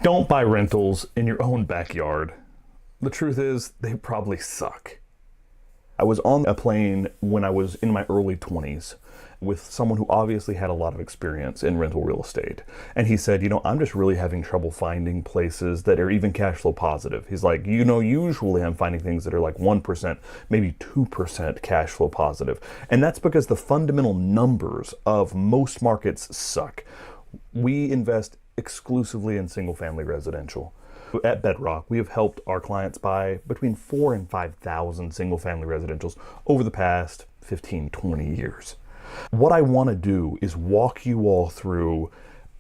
Don't buy rentals in your own backyard. The truth is, they probably suck. I was on a plane when I was in my early 20s with someone who obviously had a lot of experience in rental real estate. And he said, I'm just really having trouble finding places that are even cash flow positive. He's like, usually I'm finding things that are like 1%, maybe 2% cash flow positive. And that's because the fundamental numbers of most markets suck. We invest exclusively in single-family residential. At Bedrock, we have helped our clients buy between 4,000 and 5,000 single-family residentials over the past 15, 20 years. What I want to do is walk you all through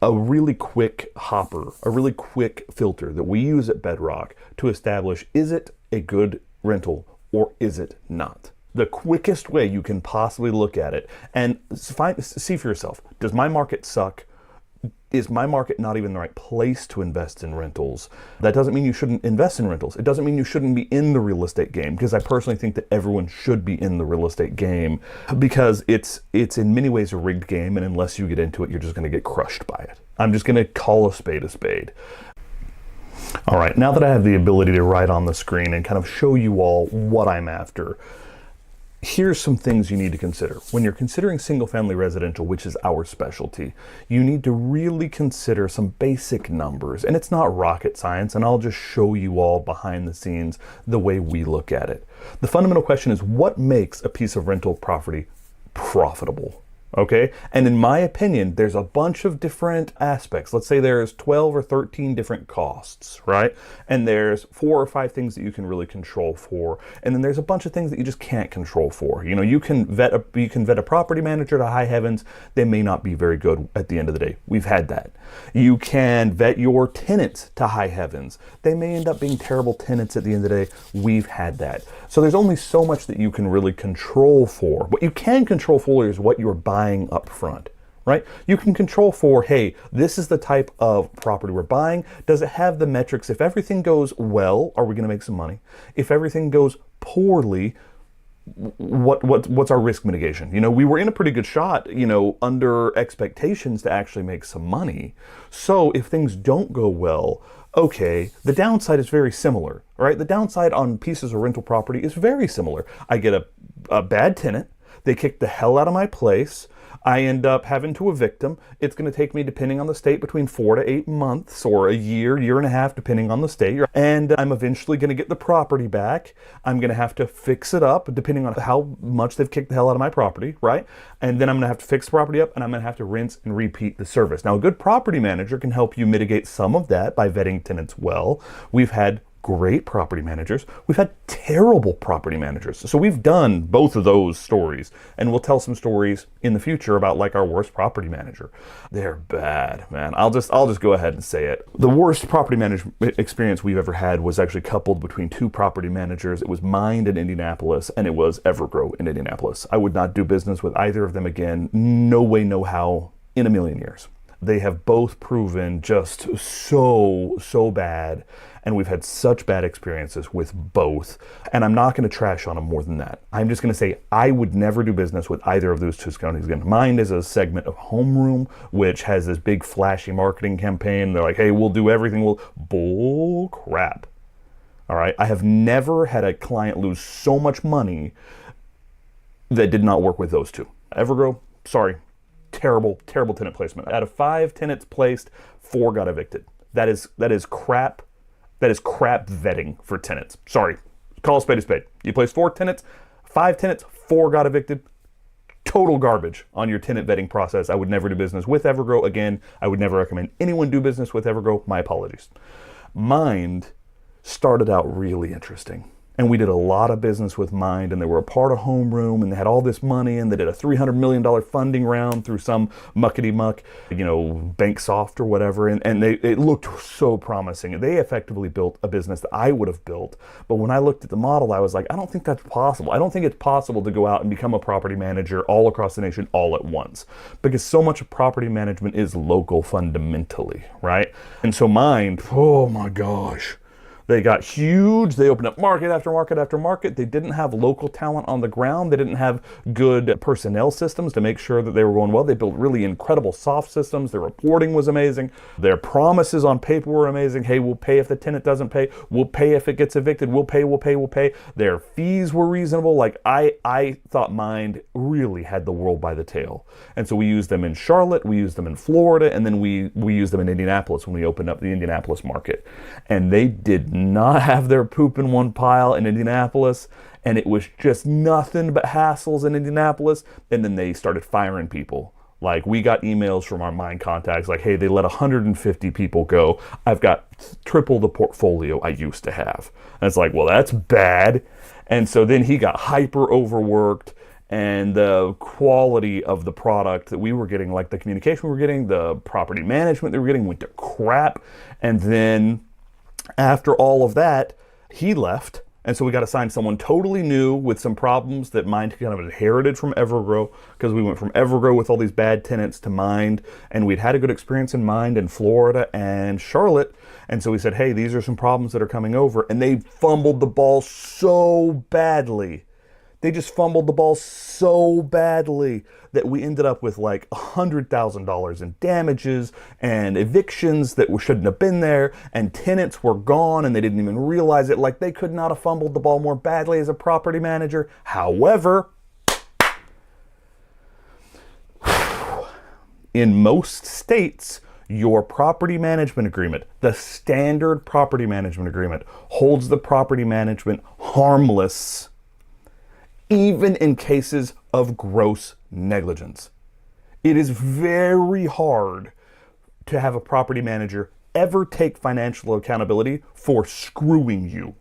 a really quick hopper, a really quick filter that we use at Bedrock to establish, is it a good rental or is it not? The quickest way you can possibly look at it and see for yourself, does my market suck? Is my market not even the right place to invest in rentals? That doesn't mean you shouldn't invest in rentals. It doesn't mean you shouldn't be in the real estate game, because I personally think that everyone should be in the real estate game, because it's in many ways a rigged game, and unless you get into it, you're just going to get crushed by it. I'm just going to call a spade a spade. All right, now that I have the ability to write on the screen and kind of show you all what I'm after, here's some things you need to consider. When you're considering single-family residential, which is our specialty, you need to really consider some basic numbers. And it's not rocket science, and I'll just show you all behind the scenes the way we look at it. The fundamental question is, what makes a piece of rental property profitable? Okay, and in my opinion, there's a bunch of different aspects. Let's say there's 12 or 13 different costs, right? And there's 4 or 5 things that you can really control for, and then there's a bunch of things that you just can't control for. You can vet a property manager to high heavens. They may not be very good at the end of the day. We've had that. You can vet your tenants to high heavens. They may end up being terrible tenants at the end of the day. We've had that. So there's only so much that you can really control for. What you can control for is what you're buying up front, right? You can control for, hey, this is the type of property we're buying. Does it have the metrics? If everything goes well, are we going to make some money? If everything goes poorly, what's our risk mitigation? We were in a pretty good shot, under expectations to actually make some money. So if things don't go well, okay, the downside is very similar, right? The downside on pieces of rental property is very similar. I get a bad tenant. They kick the hell out of my place. I end up having to evict them. It's going to take me, depending on the state, between 4 to 8 months or a year and a half, depending on the state. And I'm eventually going to get the property back. I'm going to have to fix it up, depending on how much they've kicked the hell out of my property, right? And then I'm going to have to fix the property up, and I'm going to have to rinse and repeat the service. Now, a good property manager can help you mitigate some of that by vetting tenants well. We've had great property managers. We've had terrible property managers. So we've done both of those stories, and we'll tell some stories in the future about like our worst property manager. They're bad, man. I'll just go ahead and say it. The worst property management experience we've ever had was actually coupled between 2 property managers. It was Mind in Indianapolis, and it was Evergrow in Indianapolis. I would not do business with either of them again. No way, no how in a million years. They have both proven just so bad, and we've had such bad experiences with both. And I'm not going to trash on them more than that. I'm just going to say I would never do business with either of those 2 companies again. Mine is a segment of Homeroom, which has this big flashy marketing campaign. They're like, hey, we'll do everything. Bull crap. All right. I have never had a client lose so much money that did not work with those 2. Evergrow, sorry. Terrible tenant placement. Out of 5 tenants placed, 4 got evicted. That is crap. That is crap vetting for tenants. Sorry, call a spade a spade. You placed 4 tenants, 5 tenants, 4 got evicted. Total garbage on your tenant vetting process. I would never do business with Evergrow again. I would never recommend anyone do business with Evergrow. My apologies. Mind started out really interesting. And we did a lot of business with Mind, and they were a part of Homeroom, and they had all this money, and they did a $300 million funding round through some muckety-muck, BankSoft or whatever, and it looked so promising. They effectively built a business that I would have built, but when I looked at the model, I was like, I don't think that's possible. I don't think it's possible to go out and become a property manager all across the nation all at once, because so much of property management is local fundamentally, right? And so Mind, oh my gosh, They got huge. They opened up market after market after market. They didn't have local talent on the ground. They didn't have good personnel systems to make sure that they were going well. They built really incredible soft systems. Their reporting was amazing. Their promises on paper were amazing. Hey, we'll pay if the tenant doesn't pay. We'll pay if it gets evicted. We'll pay, we'll pay, we'll pay. Their fees were reasonable. Like I thought Mind really had the world by the tail. And so we used them in Charlotte, we used them in Florida, and then we used them in Indianapolis when we opened up the Indianapolis market. And they did not have their poop in one pile in Indianapolis, and it was just nothing but hassles in Indianapolis. And then they started firing people. Like, we got emails from our Mind contacts like, hey, they let 150 people go. I've got triple the portfolio I used to have. And it's like, well, that's bad. And so then he got hyper overworked, and the quality of the product that we were getting, like the communication we were getting, the property management they were getting, went to crap. And then after all of that, he left. And so we got assigned someone totally new with some problems that Mind kind of inherited from Evergrow, because we went from Evergrow with all these bad tenants to Mind, and we'd had a good experience in Mind in Florida and Charlotte. And so we said, hey, these are some problems that are coming over. And they fumbled the ball so badly. They just fumbled the ball so badly that we ended up with like $100,000 in damages and evictions that shouldn't have been there, and tenants were gone and they didn't even realize it. Like, they could not have fumbled the ball more badly as a property manager. However, in most states, your property management agreement, the standard property management agreement, holds the property management harmless even in cases of gross negligence. It is very hard to have a property manager ever take financial accountability for screwing you.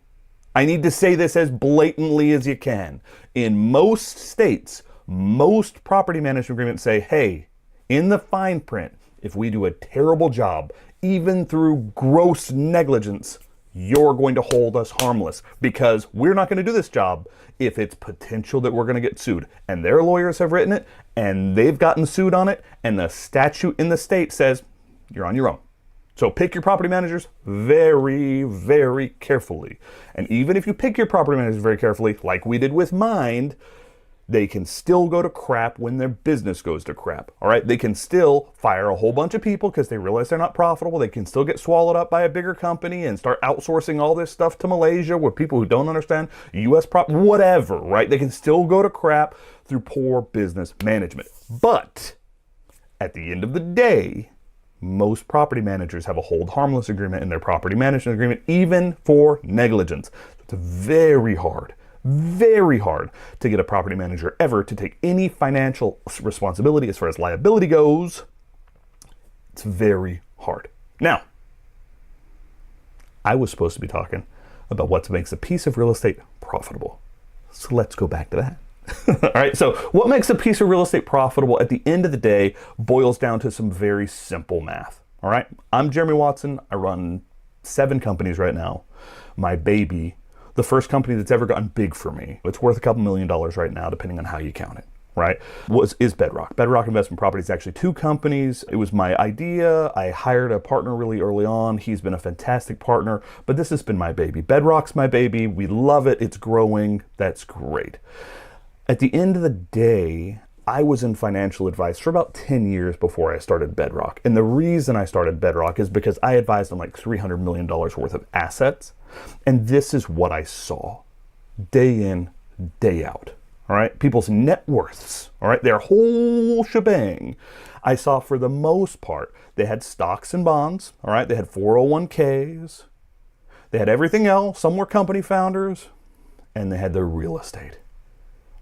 I need to say this as blatantly as you can. In most states, most property management agreements say, hey, in the fine print, if we do a terrible job, even through gross negligence, you're going to hold us harmless, because we're not going to do this job if it's potential that we're going to get sued. And their lawyers have written it, and they've gotten sued on it, and the statute in the state says you're on your own. So pick your property managers very, very carefully. And even if you pick your property managers very carefully, like we did with Mind, they can still go to crap when their business goes to crap. All right, they can still fire a whole bunch of people because they realize they're not profitable. They can still get swallowed up by a bigger company and start outsourcing all this stuff to Malaysia with people who don't understand U.S. whatever, right? They can still go to crap through poor business management. But at the end of the day, most property managers have a hold harmless agreement in their property management agreement, even for negligence. It's very hard to get a property manager ever to take any financial responsibility as far as liability goes. It's very hard. Now, I was supposed to be talking about what makes a piece of real estate profitable. So let's go back to that. All right, so what makes a piece of real estate profitable at the end of the day boils down to some very simple math. All right, I'm Jeremy Watson. I run 7 companies right now. My baby, the first company that's ever gotten big for me, it's worth a couple $1 million right now, depending on how you count it, right? Is Bedrock. Bedrock Investment Properties is actually 2 companies. It was my idea. I hired a partner really early on. He's been a fantastic partner, but this has been my baby. Bedrock's my baby. We love it. It's growing. That's great. At the end of the day, I was in financial advice for about 10 years before I started Bedrock. And the reason I started Bedrock is because I advised on like $300 million worth of assets. And this is what I saw day in, day out. All right, people's net worths, all right, their whole shebang. I saw for the most part, they had stocks and bonds, all right, they had 401ks, they had everything else, some were company founders, and they had their real estate.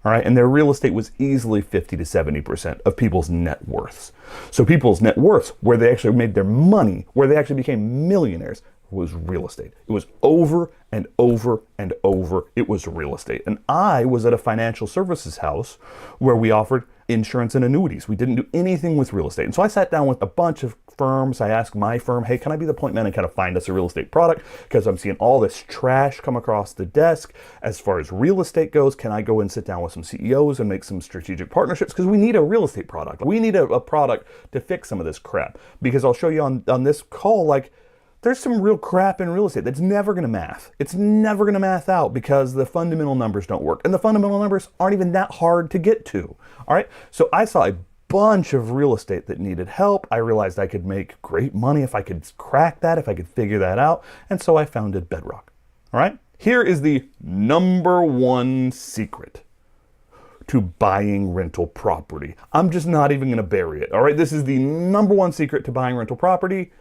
All right, and their real estate was easily 50 to 70% of people's net worths. So people's net worths, where they actually made their money, where they actually became millionaires, was real estate. It was over and over and over. It was real estate. And I was at a financial services house where we offered insurance and annuities. We didn't do anything with real estate. And so I sat down with a bunch of firms. I asked my firm, hey, can I be the point man and kind of find us a real estate product? Because I'm seeing all this trash come across the desk. As far as real estate goes, can I go and sit down with some CEOs and make some strategic partnerships? Because we need a real estate product. We need a product to fix some of this crap. Because I'll show you on this call, like, There's some real crap in real estate that's never going to math. It's never going to math out because the fundamental numbers don't work. And the fundamental numbers aren't even that hard to get to. All right. So I saw a bunch of real estate that needed help. I realized I could make great money if I could crack that, if I could figure that out. And so I founded Bedrock. All right. Here is the number one secret to buying rental property. I'm just not even going to bury it. All right. This is the number one secret to buying rental property.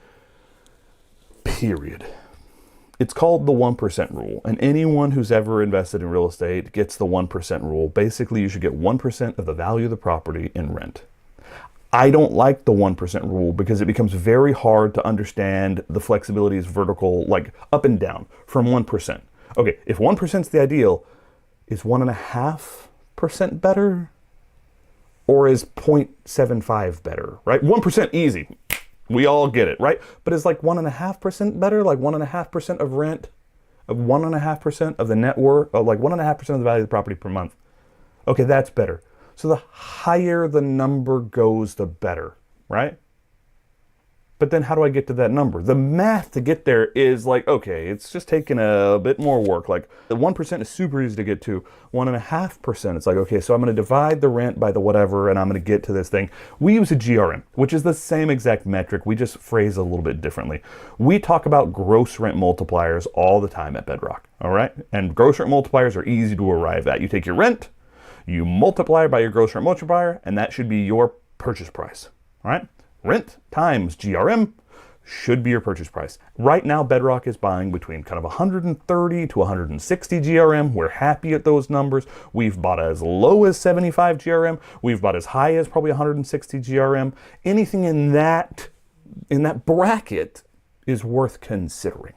Period. It's called the 1% rule. And anyone who's ever invested in real estate gets the 1% rule. Basically, you should get 1% of the value of the property in rent. I don't like the 1% rule because it becomes very hard to understand the flexibility is vertical, like up and down from 1%. Okay, if 1% is the ideal, is 1.5% better? Or is 0.75 better, right? 1% easy. We all get it, right? But is like 1.5% better? Like 1.5% of rent, of 1.5% of the net worth, like 1.5% of the value of the property per month. Okay, that's better. So the higher the number goes, the better, right? But then how do I get to that number? The math to get there is like, okay, it's just taking a bit more work. Like the 1% is super easy to get to. 1.5%, it's like, okay, so I'm going to divide the rent by the whatever, and I'm going to get to this thing. We use a GRM, which is the same exact metric. We just phrase it a little bit differently. We talk about gross rent multipliers all the time at Bedrock, all right? And gross rent multipliers are easy to arrive at. You take your rent, you multiply it by your gross rent multiplier, and that should be your purchase price, all right? Rent times GRM should be your purchase price. Right now, Bedrock is buying between kind of 130 to 160 GRM. We're happy at those numbers. We've bought as low as 75 GRM. We've bought as high as probably 160 GRM. Anything in that bracket is worth considering.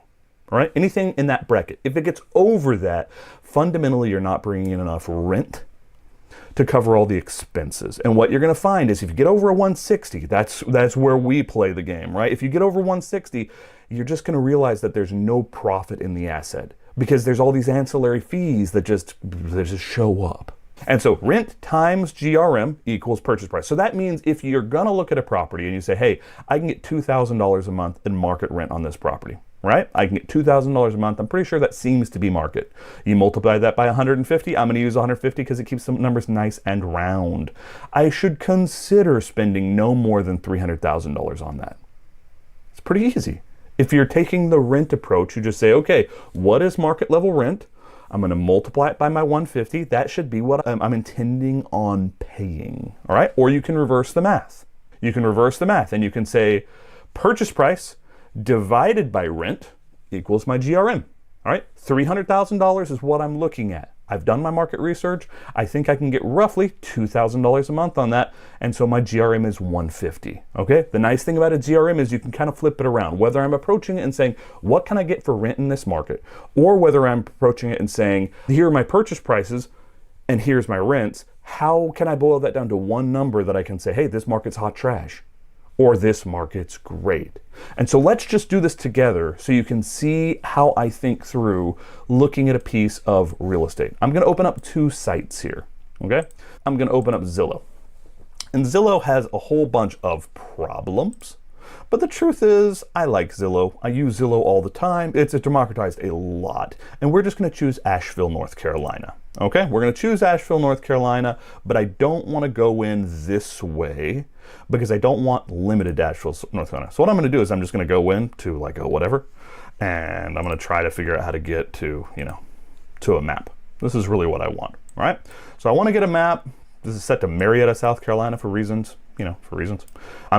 All right, anything in that bracket. If it gets over that, fundamentally, you're not bringing in enough rent to cover all the expenses. And what you're going to find is if you get over a 160, that's where we play the game, right? If you get over 160, you're just going to realize that there's no profit in the asset because there's all these ancillary fees that just show up. And so rent times GRM equals purchase price. So that means if you're going to look at a property and you say, hey, I can get $2,000 a month in market rent on this property, right? I can get $2,000 a month. I'm pretty sure that seems to be market. You multiply that by 150. I'm going to use 150 because it keeps the numbers nice and round. I should consider spending no more than $300,000 on that. It's pretty easy. If you're taking the rent approach, you just say, okay, what is market level rent? I'm going to multiply it by my 150. That should be what I'm intending on paying. All right. Or you can reverse the math. You can reverse the math and you can say purchase price divided by rent equals my GRM. All right. $300,000 is what I'm looking at. I've done my market research. I think I can get roughly $2,000 a month on that. And so my GRM is 150. Okay. The nice thing about a GRM is you can kind of flip it around, whether I'm approaching it and saying, what can I get for rent in this market? Or whether I'm approaching it and saying, here are my purchase prices and here's my rents. How can I boil that down to one number that I can say, hey, this market's hot trash or this market's great? And so let's just do this together so you can see how I think through looking at a piece of real estate. I'm going to open up two sites here, okay? I'm going to open up Zillow. And Zillow has a whole bunch of problems, but the truth is I like Zillow. I use Zillow all the time. It's democratized a lot. And we're just going to choose Asheville, North Carolina. Okay, we're going to choose Asheville, North Carolina, but I don't want to go in this way because I don't want limited to Asheville, North Carolina. So what I'm going to do is I'm just going to go in to like a whatever, and I'm going to try to figure out how to get to, to a map. This is really what I want, all right? So I want to get a map. This is set to Marietta, South Carolina for reasons. I'm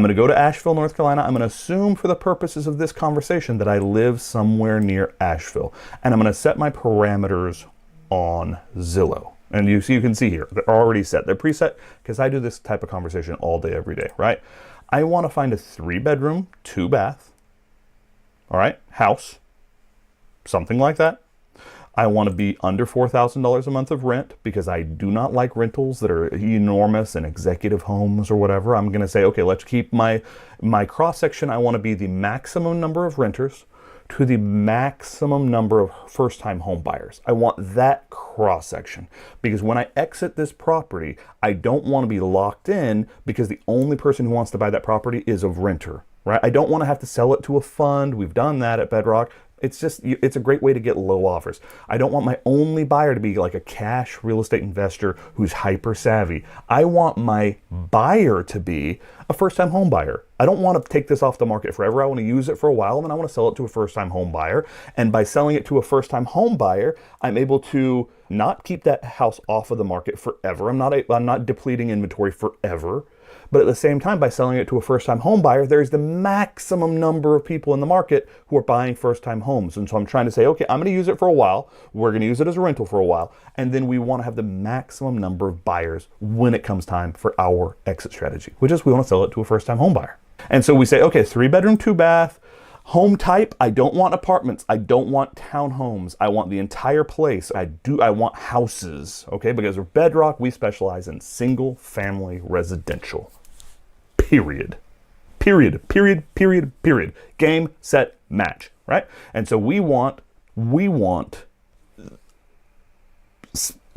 going to go to Asheville, North Carolina. I'm going to assume for the purposes of this conversation that I live somewhere near Asheville, and I'm going to set my parameters on Zillow. And you can see here, they're already set. They're preset because I do this type of conversation all day, every day, right? I want to find a 3-bedroom, 2-bath, all right, house, something like that. I want to be under $4,000 a month of rent because I do not like rentals that are enormous and executive homes or whatever. I'm going to say, okay, let's keep my cross section. I want to be the maximum number of renters to the maximum number of first-time home buyers. I want that cross-section because when I exit this property, I don't want to be locked in because the only person who wants to buy that property is a renter. right? I don't want to have to sell it to a fund. We've done that at Bedrock. It's a great way to get low offers. I don't want my only buyer to be like a cash real estate investor who's hyper savvy. I want my buyer to be a first-time home buyer. I don't want to take this off the market forever. I want to use it for a while, and then I want to sell it to a first-time home buyer. And by selling it to a first-time home buyer, I'm able to not keep that house off of the market forever. I'm not depleting inventory forever. But at the same time, by selling it to a first-time home buyer, there's the maximum number of people in the market who are buying first-time homes. And so I'm trying to say, okay, I'm going to use it for a while. We're going to use it as a rental for a while. And then we want to have the maximum number of buyers when it comes time for our exit strategy, which is we want to sell it to a first-time home buyer. And so we say, okay, 3-bedroom, 2-bath, home type. I don't want apartments. I don't want townhomes. I want the entire place. I want houses, okay? Because we're Bedrock, we specialize in single-family residential. Period. Game, set, match, right? And so we want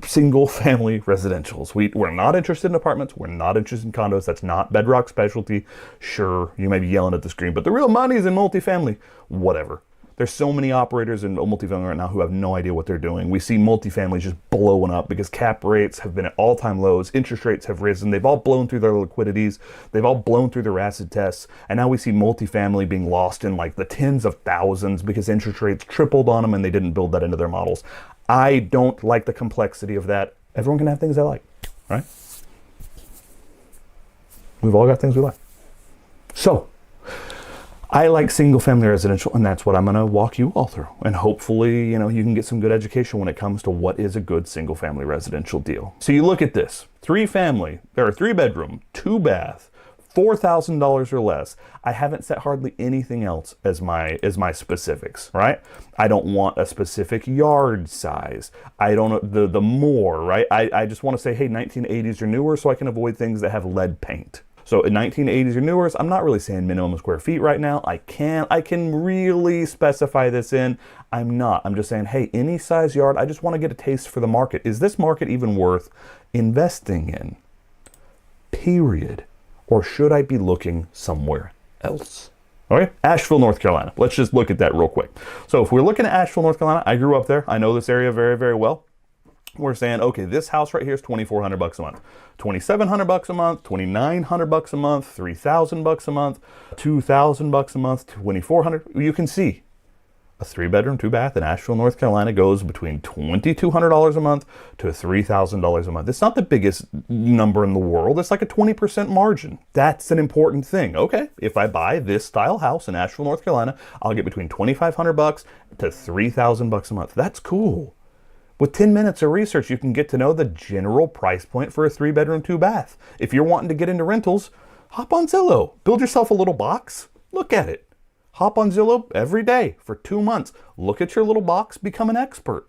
single family residentials. We're not interested in apartments. We're not interested in condos. That's not Bedrock specialty. Sure, you may be yelling at the screen, but the real money is in multifamily. Whatever. There's so many operators in multifamily right now who have no idea what they're doing. We see multifamily just blowing up because cap rates have been at all-time lows. Interest rates have risen. They've all blown through their liquidities. They've all blown through their acid tests. And now we see multifamily being lost in like the tens of thousands because interest rates tripled on them and they didn't build that into their models. I don't like the complexity of that. Everyone can have things they like, right? We've all got things we like. So, I like single family residential, and that's what I'm going to walk you all through. And hopefully, you can get some good education when it comes to what is a good single family residential deal. So you look at this, 3-family, there are 3-bedroom, 2-bath, $4,000 or less. I haven't set hardly anything else as my specifics, right? I don't want a specific yard size. I don't the more, right? I just want to say, hey, 1980s or newer, so I can avoid things that have lead paint. So in 1980s or newer, I'm not really saying minimum square feet right now. I can really specify this in. I'm not. I'm just saying, hey, any size yard, I just want to get a taste for the market. Is this market even worth investing in? Period. Or should I be looking somewhere else? All right, Asheville, North Carolina. Let's just look at that real quick. So if we're looking at Asheville, North Carolina, I grew up there. I know this area very, very well. We're saying, okay, this house right here is $2,400 a month, $2,700 a month, $2,900 a month, $3,000 a month, $2,000 a month, $2,400. You can see a 3-bedroom, 2-bath in Asheville, North Carolina goes between $2,200 a month to $3,000 a month. It's not the biggest number in the world. It's like a 20% margin. That's an important thing. Okay, if I buy this style house in Asheville, North Carolina, I'll get between $2,500 to $3,000 a month. That's cool. With 10 minutes of research, you can get to know the general price point for a 3-bedroom, 2-bath. If you're wanting to get into rentals, hop on Zillow. Build yourself a little box. Look at it. Hop on Zillow every day for 2 months. Look at your little box. Become an expert.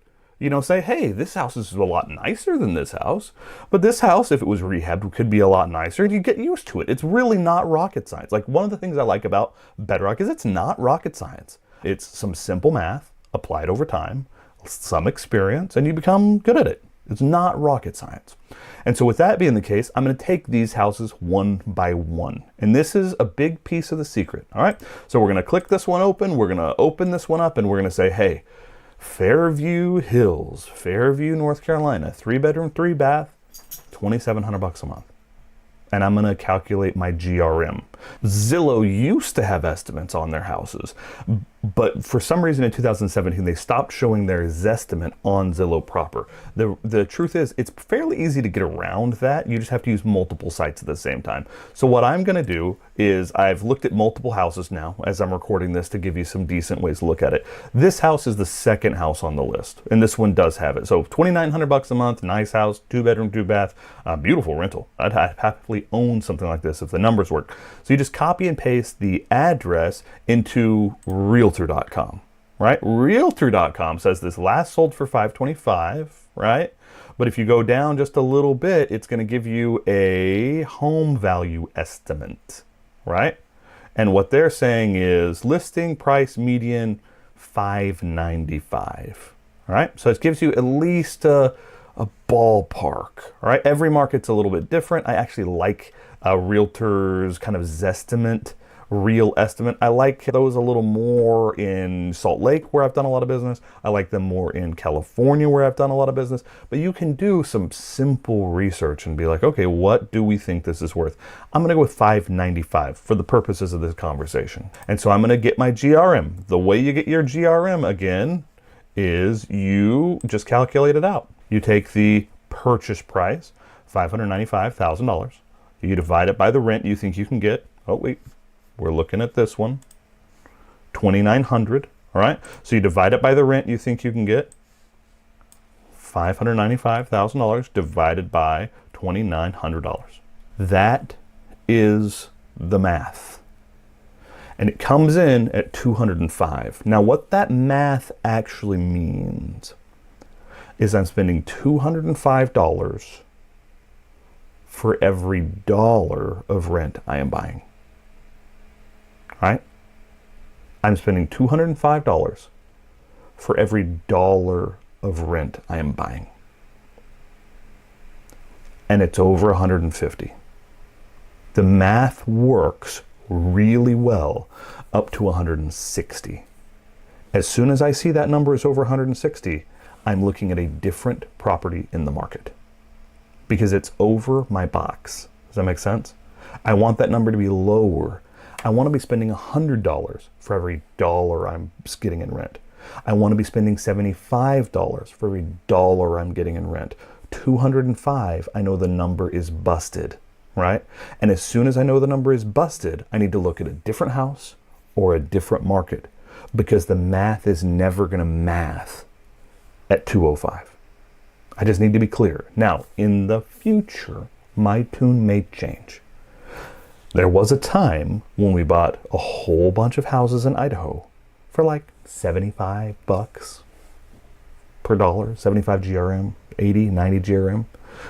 Say, hey, this house is a lot nicer than this house. But this house, if it was rehabbed, could be a lot nicer. You get used to it. It's really not rocket science. Like, one of the things I like about Bedrock is it's not rocket science. It's some simple math applied over time, some experience, and you become good at it. It's not rocket science. And so with that being the case, I'm going to take these houses one by one. And this is a big piece of the secret. All right. So we're going to click this one open. We're going to open this one up and we're going to say, hey, Fairview Hills, Fairview, North Carolina, 3-bedroom, 3-bath, $2,700 a month. And I'm going to calculate my GRM. Zillow used to have estimates on their houses, but for some reason in 2017, they stopped showing their Zestimate on Zillow proper. The truth is, it's fairly easy to get around that. You just have to use multiple sites at the same time. So what I'm going to do is I've looked at multiple houses now as I'm recording this to give you some decent ways to look at it. This house is the second house on the list, and this one does have it. So $2,900 a month, nice house, 2-bedroom, 2-bath, beautiful rental. I'd happily own something like this if the numbers work. So you just copy and paste the address into Realtor.com, right? Realtor.com says this last sold for $525, right? But if you go down just a little bit, it's going to give you a home value estimate, right? And what they're saying is listing price median $595, right? So it gives you at least a ballpark, right? Every market's a little bit different. I actually like Realtor's kind of Zestimate real estimate. I like those a little more in Salt Lake, where I've done a lot of business. I like them more in California, where I've done a lot of business. But you can do some simple research and be like, okay, what do we think this is worth? I'm going to go with $595 for the purposes of this conversation. And so I'm going to get my GRM. The way you get your GRM, again, is you just calculate it out. You take the purchase price, $595,000. You divide it by the rent you think you can get. Oh, wait, we're looking at this one. $2,900, all right? So you divide it by the rent you think you can get. $595,000 divided by $2,900. That is the math. And it comes in at 205. Now, what that math actually means is I'm spending $205 for every dollar of rent I am buying. All right? I'm spending $205 for every dollar of rent I am buying. And it's over 150. The math works really well up to 160. As soon as I see that number is over 160, I'm looking at a different property in the market because it's over my box. Does that make sense? I want that number to be lower. I want to be spending $100 for every dollar I'm getting in rent. I want to be spending $75 for every dollar I'm getting in rent. 205, I know the number is busted, right? And as soon as I know the number is busted, I need to look at a different house or a different market because the math is never going to math at 205. I just need to be clear. Now, in the future, my tune may change. There was a time when we bought a whole bunch of houses in Idaho for like $75 per dollar, 75 GRM, 80, 90 GRM.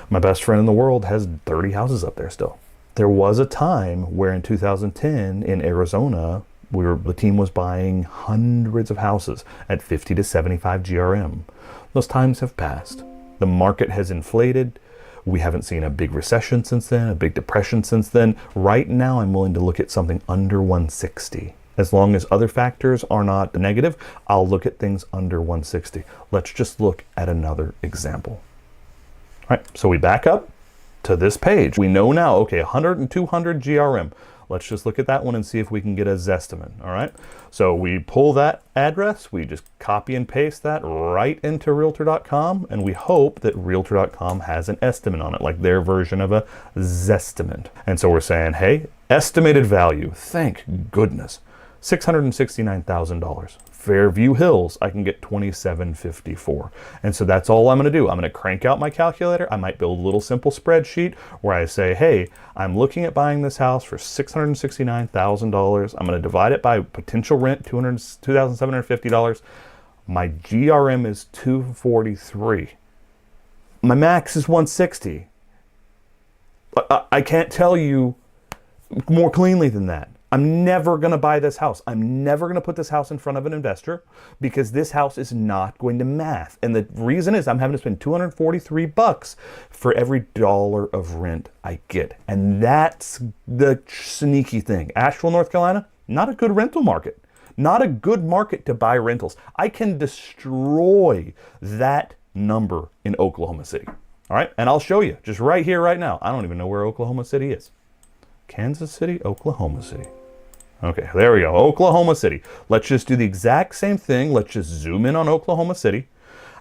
My best friend in the world has 30 houses up there still. There was a time where in 2010 in Arizona, the team was buying hundreds of houses at 50 to 75 GRM. Those times have passed. The market has inflated. We haven't seen a big recession since then, a big depression since then. Right now, I'm willing to look at something under 160. As long as other factors are not negative, I'll look at things under 160. Let's just look at another example. All right, so we back up to this page. We know now, okay, 100 and 200 GRM. Let's just look at that one and see if we can get a Zestimate, all right? So we pull that address, we just copy and paste that right into Realtor.com, and we hope that Realtor.com has an estimate on it, like their version of a Zestimate. And so we're saying, hey, estimated value, thank goodness, $669,000. Fairview Hills, I can get $2,754. And so that's all I'm going to do. I'm going to crank out my calculator. I might build a little simple spreadsheet where I say, hey, I'm looking at buying this house for $669,000. I'm going to divide it by potential rent, $2,750. My GRM is 243. My max is 160. I can't tell you more cleanly than that. I'm never going to buy this house. I'm never going to put this house in front of an investor because this house is not going to math. And the reason is I'm having to spend $243 for every dollar of rent I get. And that's the sneaky thing. Asheville, North Carolina, not a good rental market. Not a good market to buy rentals. I can destroy that number in Oklahoma City. All right, and I'll show you just right here, right now. I don't even know where Oklahoma City is. Kansas City, Oklahoma City. Okay, there we go, Oklahoma City. Let's just do the exact same thing. Let's just zoom in on Oklahoma City.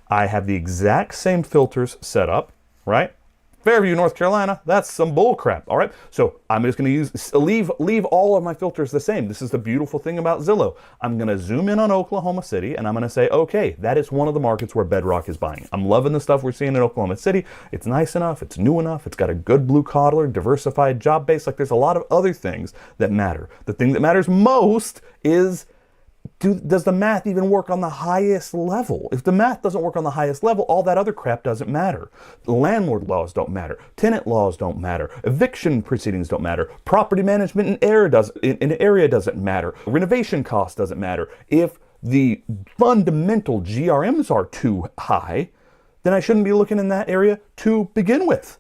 I have the exact same filters set up, right? Fairview, North Carolina, that's some bull crap, all right? So I'm just gonna leave all of my filters the same. This is the beautiful thing about Zillow. I'm gonna zoom in on Oklahoma City and I'm gonna say, okay, that is one of the markets where Bedrock is buying. I'm loving the stuff we're seeing in Oklahoma City. It's nice enough, it's new enough, it's got a good blue collar, diversified job base. Like there's a lot of other things that matter. The thing that matters most is does the math even work on the highest level? If the math doesn't work on the highest level, all that other crap doesn't matter. Landlord laws don't matter. Tenant laws don't matter. Eviction proceedings don't matter. Property management in an area doesn't matter. Renovation cost doesn't matter. If the fundamental GRMs are too high, then I shouldn't be looking in that area to begin with.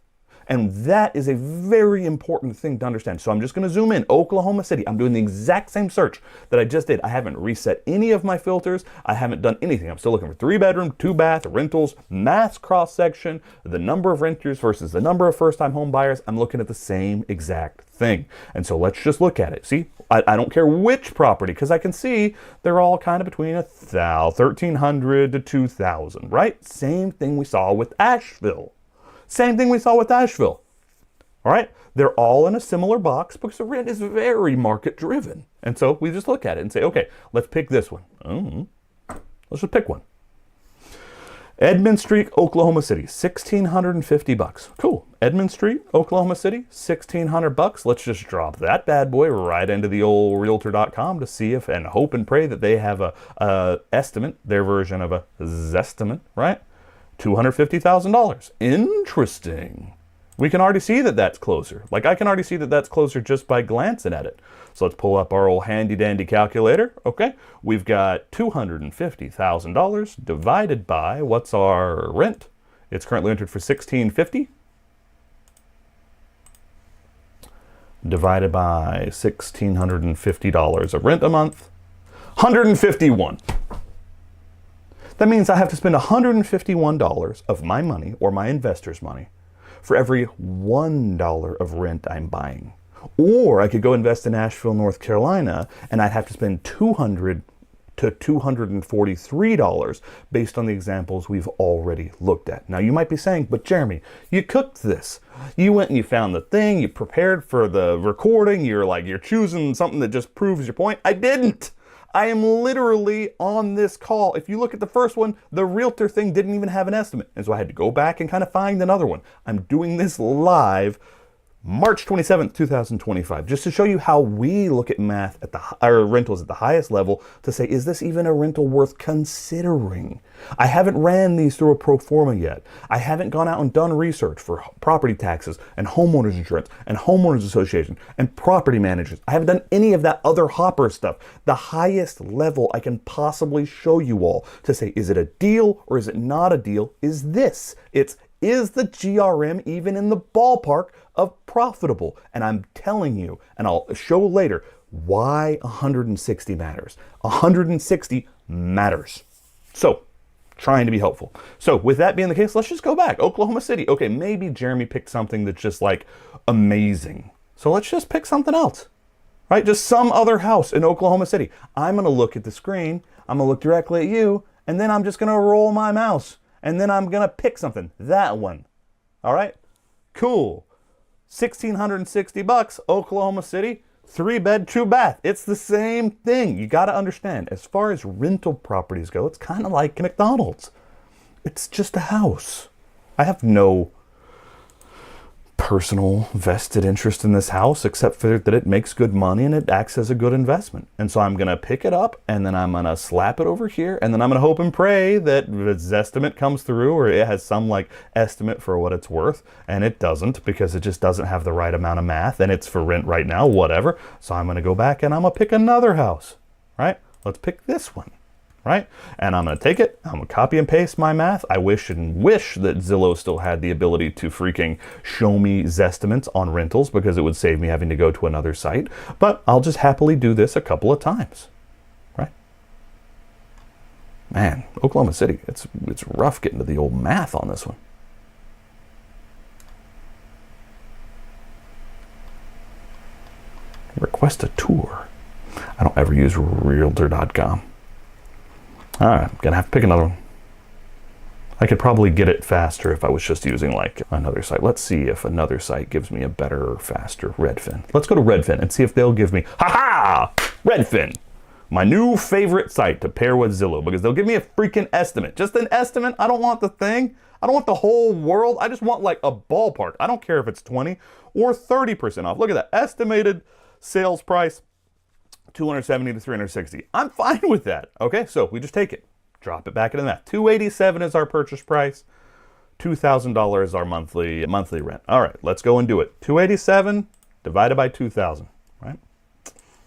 And that is a very important thing to understand. So I'm just going to zoom in. Oklahoma City. I'm doing the exact same search that I just did. I haven't reset any of my filters. I haven't done anything. I'm still looking for 3-bedroom, 2-bath, rentals, mass cross-section, the number of renters versus the number of first-time home buyers. I'm looking at the same exact thing. And so let's just look at it. See, I don't care which property, because I can see they're all kind of between 1,300 to 2,000, right? Same thing we saw with Asheville. Same thing we saw with Asheville. All right? They're all in a similar box because the rent is very market driven. And so we just look at it and say, okay, let's pick this one. Let's just pick one. Edmond Street, Oklahoma City, $1,650. Cool. Edmond Street, Oklahoma City, $1,600. Let's just drop that bad boy right into the old realtor.com to see if, and hope and pray that they have a estimate, their version of a zestimate, right? $250,000. Interesting. We can already see that that's closer. Like, I can already see that that's closer just by glancing at it. So let's pull up our old handy dandy calculator. Okay, we've got $250,000 divided by, what's our rent? It's currently entered for $1,650. Divided by $1,650 of rent a month. 151. That means I have to spend $151 of my money, or my investor's money, for every $1 of rent I'm buying. Or I could go invest in Asheville, North Carolina, and I'd have to spend $200 to $243 based on the examples we've already looked at. Now you might be saying, but Jeremy, you cooked this. You went and you found the thing, you prepared for the recording, you're choosing something that just proves your point. I didn't. I am literally on this call. If you look at the first one, the realtor thing didn't even have an estimate. And so I had to go back and kind of find another one. I'm doing this live March 27th, 2025, just to show you how we look at math at rentals at the highest level to say, is this even a rental worth considering? I haven't ran these through a pro forma yet. I haven't gone out and done research for property taxes and homeowners insurance and homeowners association and property managers. I haven't done any of that other hopper stuff. The highest level I can possibly show you all to say, is it a deal or is it not a deal, is this. Is the GRM even in the ballpark of profitable? And I'm telling you, and I'll show later, why 160 matters. 160 matters. So, trying to be helpful. So, with that being the case, let's just go back. Oklahoma City. Okay, maybe Jeremy picked something that's just like amazing. So let's just pick something else, right? Just some other house in Oklahoma City. I'm going to look at the screen. I'm going to look directly at you, and then I'm just going to roll my mouse. And then I'm going to pick something. That one. All right? Cool. $1,660, Oklahoma City, 3-bed, 2-bath. It's the same thing. You got to understand, as far as rental properties go, it's kind of like McDonald's. It's just a house. I have no personal vested interest in this house except for that it makes good money and it acts as a good investment. And so I'm going to pick it up and then I'm going to slap it over here and then I'm going to hope and pray that its estimate comes through, or it has some like estimate for what it's worth, and it doesn't because it just doesn't have the right amount of math and it's for rent right now, whatever. So I'm going to go back and I'm going to pick another house, right? Let's pick this one. Right? And I'm going to take it, I'm going to copy and paste my math. I wish that Zillow still had the ability to freaking show me Zestimates on rentals, because it would save me having to go to another site. But I'll just happily do this a couple of times. Right? Man, Oklahoma City, it's rough getting to the old math on this one. Request a tour. I don't ever use realtor.com. All right, I'm gonna have to pick another one. I could probably get it faster if I was just using like another site. Let's see if another site gives me a better, faster Redfin. Let's go to Redfin and see if they'll give me, Redfin, my new favorite site to pair with Zillow, because they'll give me a freaking estimate. Just an estimate. I don't want the thing. I don't want the whole world. I just want like a ballpark. I don't care if it's 20 or 30% off. Look at that. Estimated sales price, 270 to 360. I'm fine with that. Okay, so we just take it, drop it back into that. 287 is our purchase price. $2,000 is our monthly rent. All right, let's go and do it. 287 divided by 2,000, right?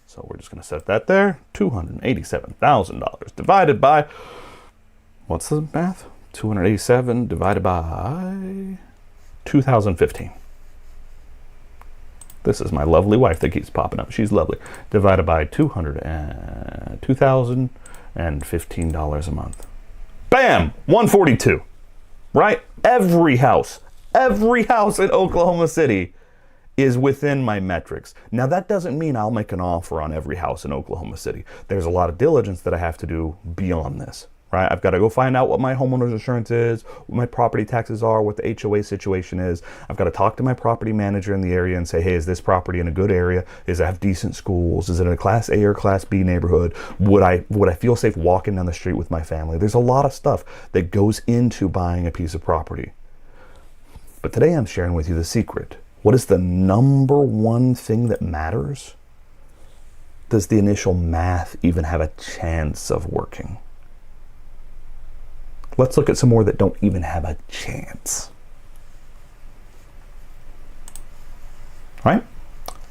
So we're just going to set that there. $287,000 divided by, what's the math? 287 divided by 2015. This is my lovely wife that keeps popping up. She's lovely. Divided by $2,015 a month. Bam! 142. Right? Every house in Oklahoma City is within my metrics. Now that doesn't mean I'll make an offer on every house in Oklahoma City. There's a lot of diligence that I have to do beyond this, right? I've got to go find out what my homeowner's insurance is, what my property taxes are, what the HOA situation is. I've got to talk to my property manager in the area and say, hey, is this property in a good area? Does it have decent schools? Is it in a Class A or Class B neighborhood? Would I feel safe walking down the street with my family? There's a lot of stuff that goes into buying a piece of property. But today I'm sharing with you the secret. What is the number one thing that matters? Does the initial math even have a chance of working? Let's look at some more that don't even have a chance. All right?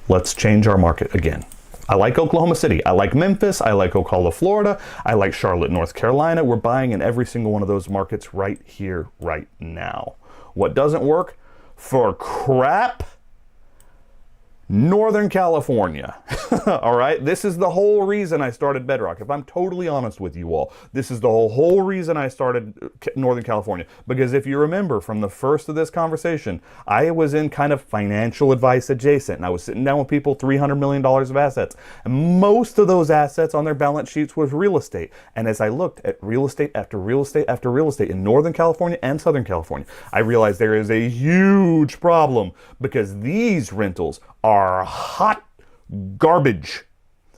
Let's change our market again. I like Oklahoma City. I like Memphis. I like Ocala, Florida. I like Charlotte, North Carolina. We're buying in every single one of those markets right here, right now. What doesn't work? For crap, Northern California. All right, this is the whole reason I started Bedrock. If I'm totally honest with you all, this is the whole reason I started Northern California. Because if you remember from the first of this conversation, I was in kind of financial advice adjacent, and I was sitting down with people, $300 million of assets. And most of those assets on their balance sheets was real estate. And as I looked at real estate after real estate after real estate in Northern California and Southern California, I realized there is a huge problem because these rentals are hot garbage.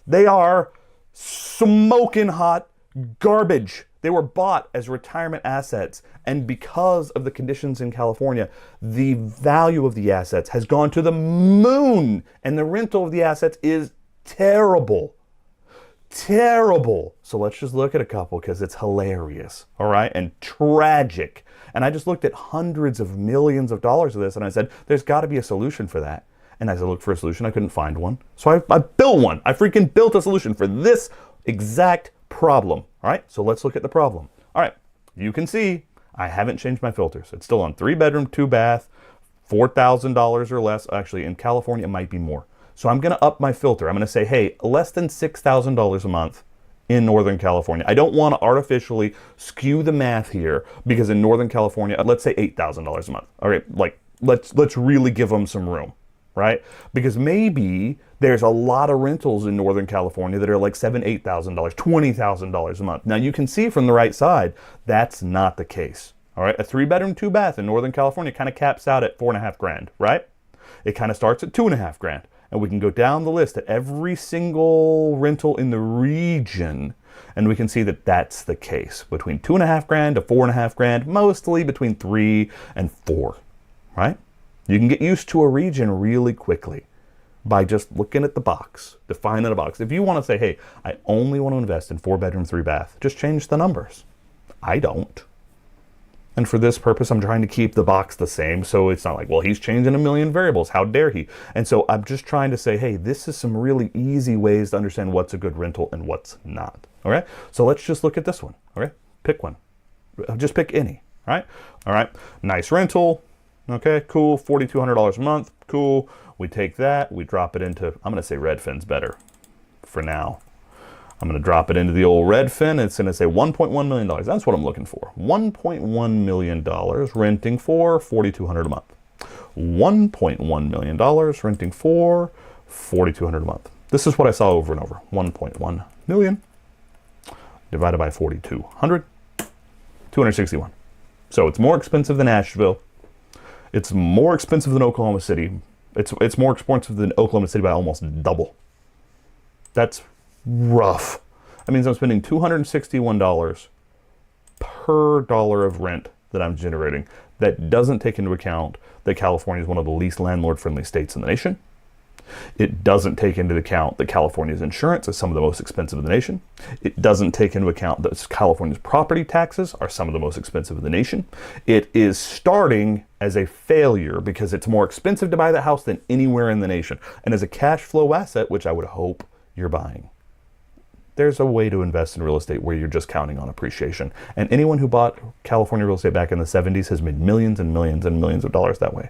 They are smoking hot garbage. They were bought as retirement assets, and because of the conditions in California, the value of the assets has gone to the moon, and the rental of the assets is terrible. Terrible. So let's just look at a couple because it's hilarious, all right, and tragic. And I just looked at hundreds of millions of dollars of this, and I said, there's got to be a solution for that. And as I looked for a solution, I couldn't find one. So I built one. I freaking built a solution for this exact problem. All right, so let's look at the problem. All right, you can see I haven't changed my filters. It's still on 3-bedroom, 2-bath, $4,000 or less. Actually, in California, it might be more. So I'm going to up my filter. I'm going to say, hey, less than $6,000 a month in Northern California. I don't want to artificially skew the math here because in Northern California, let's say $8,000 a month. All right, like let's really give them some room. Right? Because maybe there's a lot of rentals in Northern California that are like $7,000, $8,000, $20,000 a month. Now you can see from the right side, that's not the case. All right, a 3-bedroom, 2-bath in Northern California kind of caps out at $4.5 grand, right? It kind of starts at $2.5 grand. And we can go down the list at every single rental in the region, and we can see that that's the case. Between $2.5 grand to $4.5 grand, mostly between 3 and 4, right? You can get used to a region really quickly by just looking at the box, defining a box. If you want to say, hey, I only want to invest in 4-bedroom, 3-bath, just change the numbers. I don't. And for this purpose, I'm trying to keep the box the same, so it's not like, well, he's changing a million variables. How dare he? And so I'm just trying to say, hey, this is some really easy ways to understand what's a good rental and what's not. All right? So let's just look at this one. All right? Pick one. Just pick any. All right? All right. Nice rental. Okay, cool, $4,200 a month, cool. We take that, we drop it into, I'm gonna say Redfin's better for now. I'm gonna drop it into the old Redfin. It's gonna say $1.1 million. That's what I'm looking for. $1.1 million renting for $4,200 a month. $1.1 million renting for $4,200 a month. This is what I saw over and over. 1.1 million divided by 4,200, 261. So it's more expensive than Asheville. It's more expensive than Oklahoma City. It's more expensive than Oklahoma City by almost double. That's rough. That means I'm spending $261 per dollar of rent that I'm generating. That doesn't take into account that California is one of the least landlord-friendly states in the nation. It doesn't take into account that California's insurance is some of the most expensive in the nation. It doesn't take into account that California's property taxes are some of the most expensive in the nation. It is starting as a failure because it's more expensive to buy the house than anywhere in the nation. And as a cash flow asset, which I would hope you're buying, there's a way to invest in real estate where you're just counting on appreciation. And anyone who bought California real estate back in the 70s has made millions and millions and millions of dollars that way.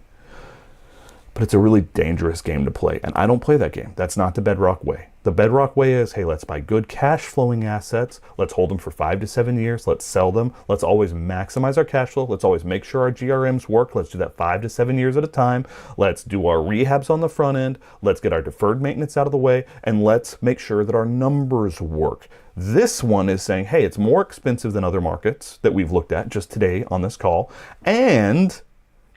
But it's a really dangerous game to play, and I don't play that game. That's not the Bedrock way. The Bedrock way is, hey, let's buy good cash flowing assets. Let's hold them for 5 to 7 years. Let's sell them. Let's always maximize our cash flow. Let's always make sure our GRMs work. Let's do that 5 to 7 years at a time. Let's do our rehabs on the front end. Let's get our deferred maintenance out of the way, and let's make sure that our numbers work. This one is saying, hey, it's more expensive than other markets that we've looked at just today on this call, and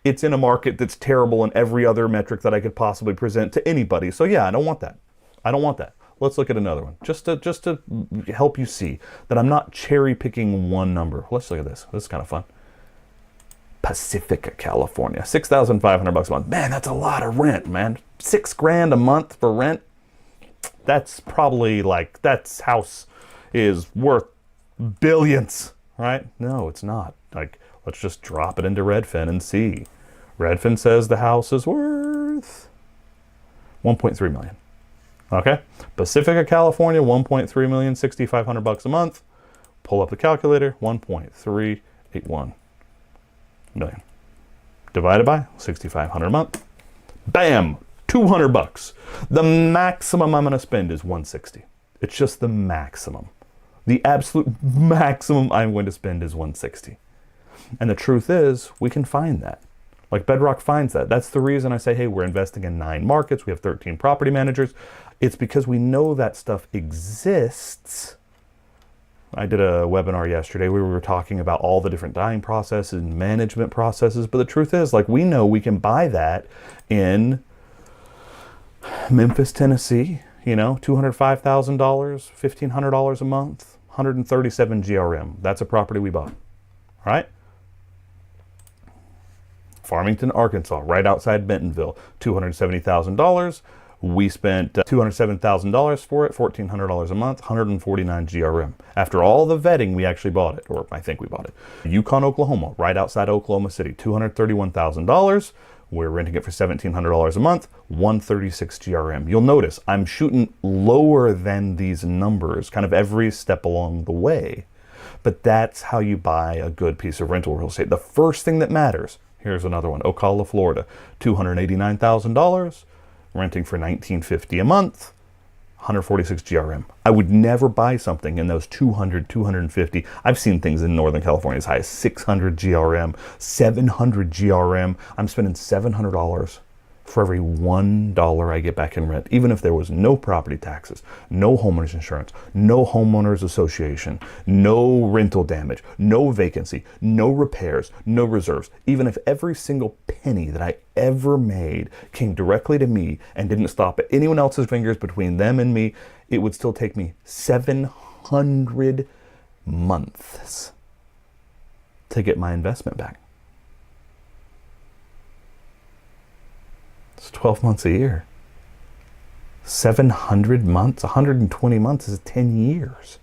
it's in a market that's terrible in every other metric that I could possibly present to anybody. So yeah, I don't want that. I don't want that. Let's look at another one, just to help you see that I'm not cherry picking one number. Let's look at this. This is kind of fun. Pacifica, California, $6,500 a month. Man, that's a lot of rent, man. $6,000 a month for rent. That's probably like, that house is worth billions, right? No, it's not. Like, let's just drop it into Redfin and see. Redfin says the house is worth $1.3 million. Okay, Pacifica, California, $1.3 million, $6,500 a month. Pull up the calculator, 1.381 million. Divided by 6,500 a month. Bam, $200. The maximum I'm going to spend is 160. It's just the maximum. The absolute maximum I'm going to spend is 160. And the truth is, we can find that. Like Bedrock finds that. That's the reason I say, hey, we're investing in 9 markets. We have 13 property managers. It's because we know that stuff exists. I did a webinar yesterday where we were talking about all the different buying processes and management processes. But the truth is, like, we know we can buy that in Memphis, Tennessee, you know, $205,000, $1,500 a month, 137 GRM. That's a property we bought, right? Farmington, Arkansas, right outside Bentonville, $270,000. We spent $207,000 for it, $1,400 a month, 149 GRM. After all the vetting, we actually bought it, or I think we bought it. Yukon, Oklahoma, right outside Oklahoma City, $231,000. We're renting it for $1,700 a month, 136 GRM. You'll notice I'm shooting lower than these numbers kind of every step along the way. But that's how you buy a good piece of rental real estate. The first thing that matters, here's another one, Ocala, Florida, $289,000, renting for $1,950 a month, 146 GRM. I would never buy something in those 200, 250. I've seen things in Northern California as high as 600 GRM, 700 GRM. I'm spending $700 for every $1 I get back in rent, even if there was no property taxes, no homeowners insurance, no homeowners association, no rental damage, no vacancy, no repairs, no reserves. Even if every single penny that I ever made came directly to me and didn't stop at anyone else's fingers between them and me, it would still take me 700 months to get my investment back. It's 12 months a year. 700 months, 120 months is 10 years.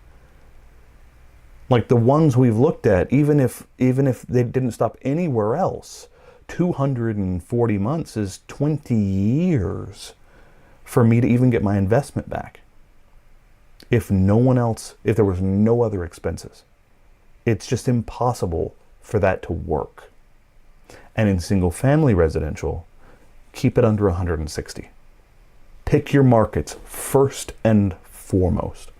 Like the ones we've looked at, even if they didn't stop anywhere else, 240 months is 20 years for me to even get my investment back. If no one else, if there was no other expenses, it's just impossible for that to work. And in single family residential, keep it under 160. Pick your markets first and foremost.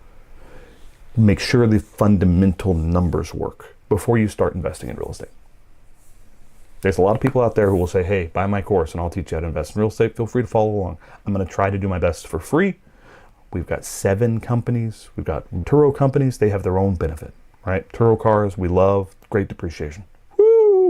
Make sure the fundamental numbers work before you start investing in real estate. There's a lot of people out there who will say, hey, buy my course and I'll teach you how to invest in real estate. Feel free to follow along. I'm going to try to do my best for free. We've got 7 companies. We've got Turo companies. They have their own benefit, right? Turo cars, we love, great depreciation.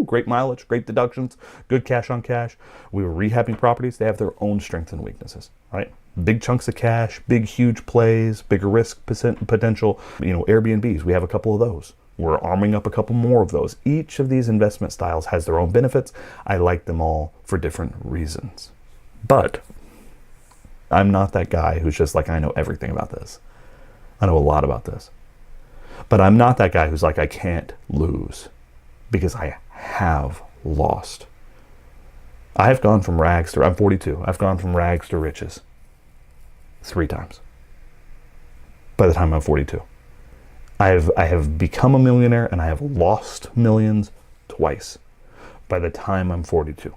Great mileage, great deductions, good cash on cash. We were rehabbing properties. They have their own strengths and weaknesses, right? Big chunks of cash, big, huge plays, bigger risk potential. You know, Airbnbs, we have a couple of those. We're arming up a couple more of those. Each of these investment styles has their own benefits. I like them all for different reasons. But I'm not that guy who's just like, I know everything about this. I know a lot about this. But I'm not that guy who's like, I can't lose, because I have lost. I have gone from rags to, I'm 42. I've gone from rags to riches 3 times by the time I'm 42. I have become a millionaire and I have lost millions twice by the time I'm 42.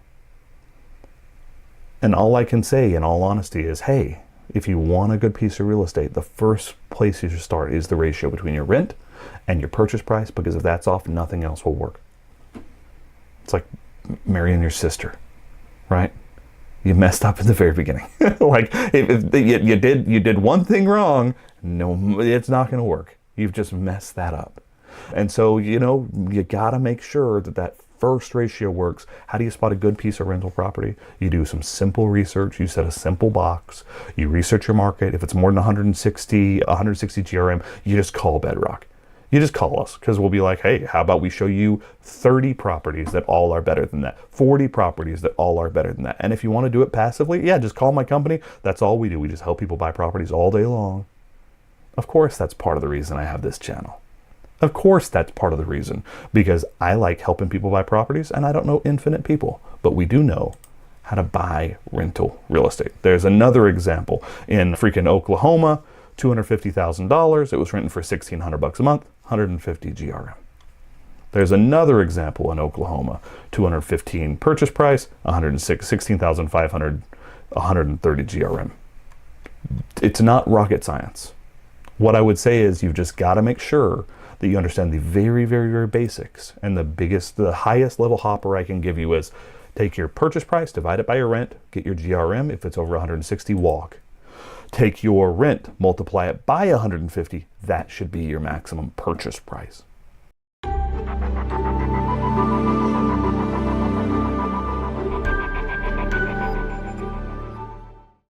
And all I can say in all honesty is, hey, if you want a good piece of real estate, the first place you should start is the ratio between your rent and your purchase price, because if that's off, nothing else will work. It's like marrying your sister, right? You messed up in the very beginning. Like if you did one thing wrong, no, it's not going to work. You've just messed that up. And so, you got to make sure that first ratio works. How do you spot a good piece of rental property? You do some simple research. You set a simple box. You research your market. If it's more than 160 GRM, you just call Bedrock. You just call us, because we'll be like, hey, how about we show you 30 properties that all are better than that, 40 properties that all are better than that. And if you want to do it passively, yeah, just call my company. That's all we do. We just help people buy properties all day long. Of course, that's part of the reason I have this channel. Of course, that's part of the reason, because I like helping people buy properties, and I don't know infinite people, but we do know how to buy rental real estate. There's another example in freaking Oklahoma, $250,000. It was renting for $1,600 a month, 150 GRM. There's another example in Oklahoma, 215 purchase price, 16,500, 130 GRM. It's not rocket science. What I would say is you've just got to make sure that you understand the very, very, very basics. And the highest level hopper I can give you is take your purchase price, divide it by your rent, get your GRM. If it's over 160, walk. Take your rent, multiply it by 150. That should be your maximum purchase price.